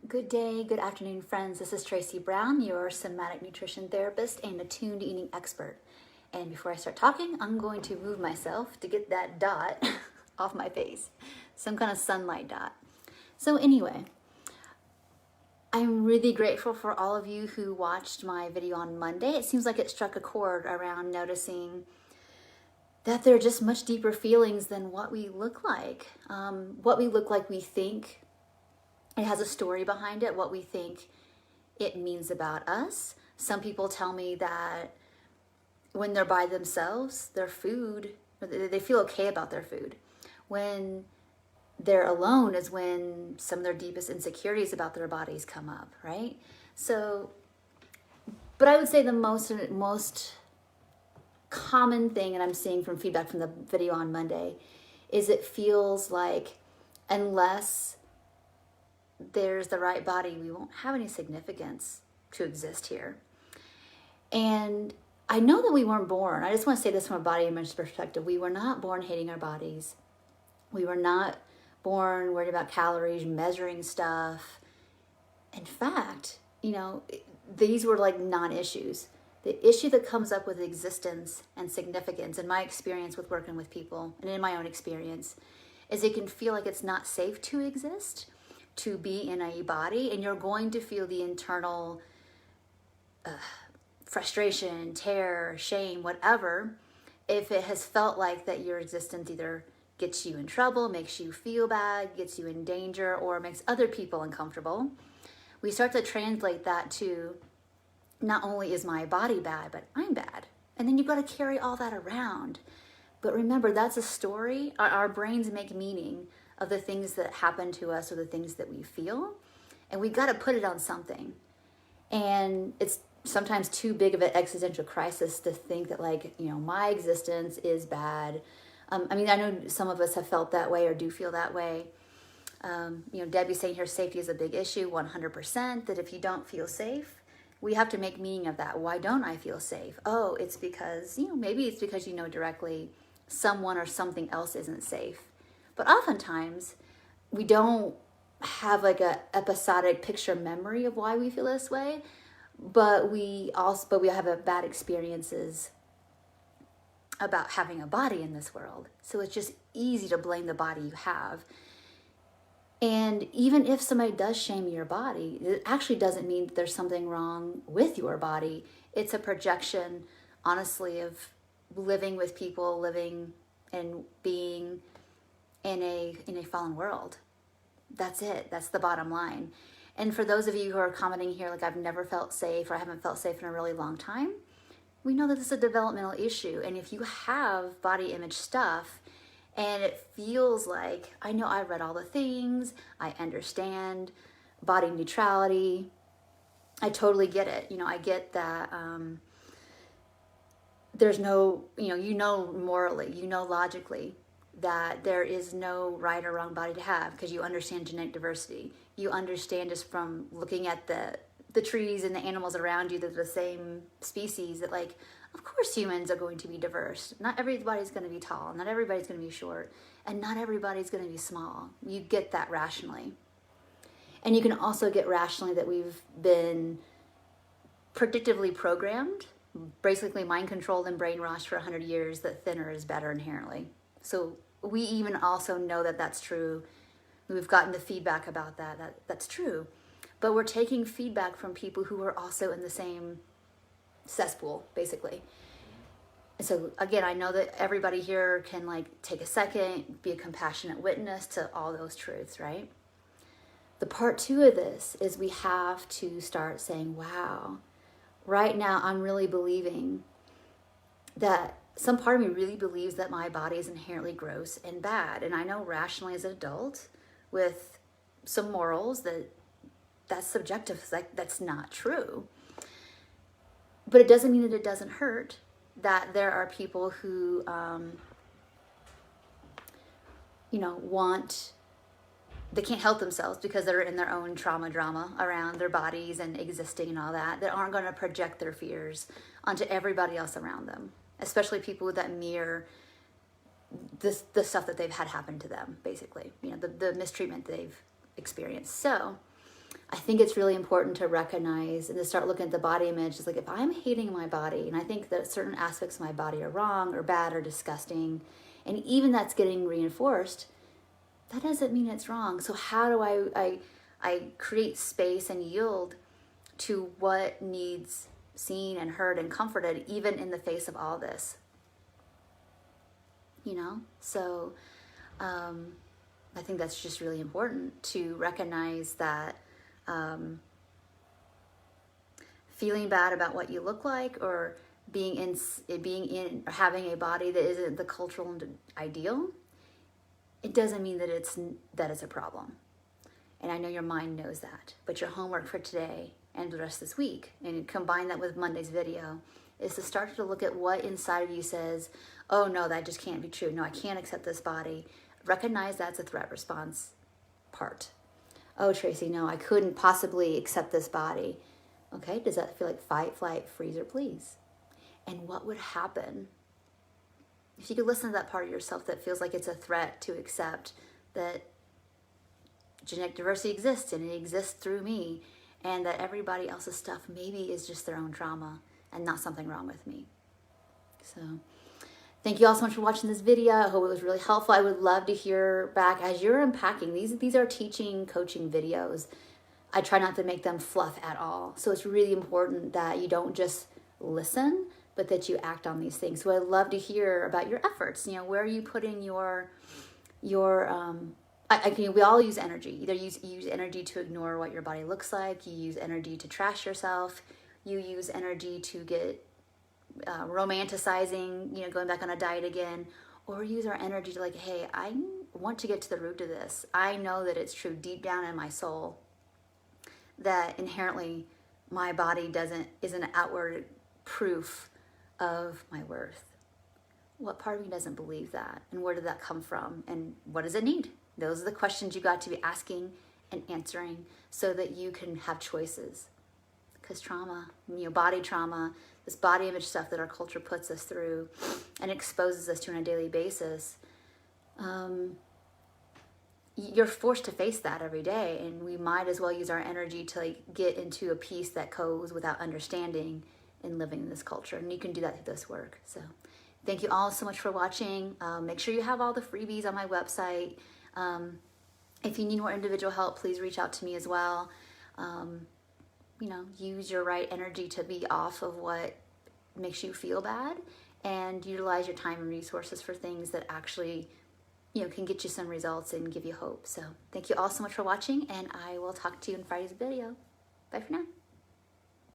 Good day, good afternoon, friends. This is Tracy Brown, your somatic nutrition therapist and attuned eating expert. And before I start talking, I'm going to move myself to get that dot off my face, some kind of sunlight dot. So anyway, I'm really grateful for all of you who watched my video on Monday. It seems like it struck a chord around noticing that there are just much deeper feelings than what we look like. We think it has a story behind it, what we think it means about us. Some people tell me that when they're by themselves, their food, they feel okay about their food. When they're alone is when some of their deepest insecurities about their bodies come up, right? So, but I would say the most common thing, and I'm seeing from feedback from the video on Monday, is it feels like unless there's the right body, we won't have any significance to exist here. And I know that we weren't born, I just want to say this from a body image perspective, we were not born hating our bodies. We were not born worried about calories, measuring stuff. In fact, these were like non-issues. The issue that comes up with existence and significance, in my experience with working with people and in my own experience, is it can feel like it's not safe to exist, to be in a body, and you're going to feel the internal frustration, terror, shame, whatever, if it has felt like that your existence either gets you in trouble, makes you feel bad, gets you in danger, or makes other people uncomfortable. We start to translate that to not only is my body bad, but I'm bad. And then you've got to carry all that around. But remember, that's a story. Our brains make meaning of the things that happen to us or the things that we feel. And we got to put it on something. And it's sometimes too big of an existential crisis to think that my existence is bad. I know some of us have felt that way or do feel that way. Debbie's saying here safety is a big issue, 100%, that if you don't feel safe, we have to make meaning of that. Why don't I feel safe? Oh, it's because, maybe it's because directly someone or something else isn't safe. But oftentimes we don't have like a episodic picture memory of why we feel this way, but we have bad experiences about having a body in this world. So it's just easy to blame the body you have. And even if somebody does shame your body, it actually doesn't mean that there's something wrong with your body. It's a projection, honestly, of living with people, living and being in a fallen world. That's it. That's the bottom line. And for those of you who are commenting here, like I've never felt safe or I haven't felt safe in a really long time, we know that this is a developmental issue. And if you have body image stuff and it feels like, I know I've read all the things, I understand body neutrality, I totally get it. I get that there's no, morally, logically, that there is no right or wrong body to have because you understand genetic diversity. You understand just from looking at the trees and the animals around you that are the same species that of course humans are going to be diverse. Not everybody's going to be tall, not everybody's going to be short, and not everybody's going to be small. You get that rationally. And you can also get rationally that we've been predictively programmed, basically mind controlled and brainwashed for 100 years that thinner is better inherently. So we even also know that that's true. We've gotten the feedback about that's true. But we're taking feedback from people who are also in the same cesspool, basically. And so again, I know that everybody here can take a second, be a compassionate witness to all those truths, right? The part 2 of this is we have to start saying, wow, right now I'm really believing that some part of me really believes that my body is inherently gross and bad. And I know rationally as an adult with some morals that's subjective. It's that's not true. But it doesn't mean that it doesn't hurt, that there are people who, they can't help themselves because they're in their own drama around their bodies and existing and all that aren't going to project their fears onto everybody else around them, especially people that mirror the stuff that they've had happen to them, basically, the mistreatment they've experienced. So I think it's really important to recognize and to start looking at the body image. It's like, if I'm hating my body and I think that certain aspects of my body are wrong or bad or disgusting, and even that's getting reinforced, that doesn't mean it's wrong. So how do I create space and yield to what needs seen and heard and comforted, even in the face of all this? You know? So I think that's just really important to recognize that feeling bad about what you look like, or being in or having a body that isn't the cultural ideal, it doesn't mean that it's a problem. And I know your mind knows that, but your homework for today and the rest of this week, and combine that with Monday's video, is to start to look at what inside of you says, oh no, that just can't be true. No, I can't accept this body. Recognize that's a threat response part. Oh, Tracy, no, I couldn't possibly accept this body. Okay, does that feel like fight, flight, freeze, or please? And what would happen if you could listen to that part of yourself that feels like it's a threat to accept that genetic diversity exists and it exists through me, and that everybody else's stuff maybe is just their own trauma and not something wrong with me? So thank you all so much for watching this video. I hope it was really helpful. I would love to hear back as you're unpacking. These are teaching, coaching videos. I try not to make them fluff at all. So it's really important that you don't just listen, but that you act on these things. So I'd love to hear about your efforts. You know, where are you putting your we all use energy. Either you use energy to ignore what your body looks like, you use energy to trash yourself, you use energy to get romanticizing, you know, going back on a diet again, or use our energy to like, hey, I want to get to the root of this. I know that it's true deep down in my soul that inherently my body isn't an outward proof of my worth. What part of me doesn't believe that? And where did that come from? And what does it need? Those are the questions you got to be asking and answering so that you can have choices. Because trauma, you know, body trauma, this body image stuff that our culture puts us through and exposes us to on a daily basis, you're forced to face that every day, and we might as well use our energy to like get into a peace that goes without understanding and living in this culture. And you can do that through this work. So thank you all so much for watching. Make sure you have all the freebies on my website. If you need more individual help, please reach out to me as well. You know, use your right energy to be off of what makes you feel bad, and utilize your time and resources for things that actually, you know, can get you some results and give you hope. So thank you all so much for watching, and I will talk to you in Friday's video. Bye for now.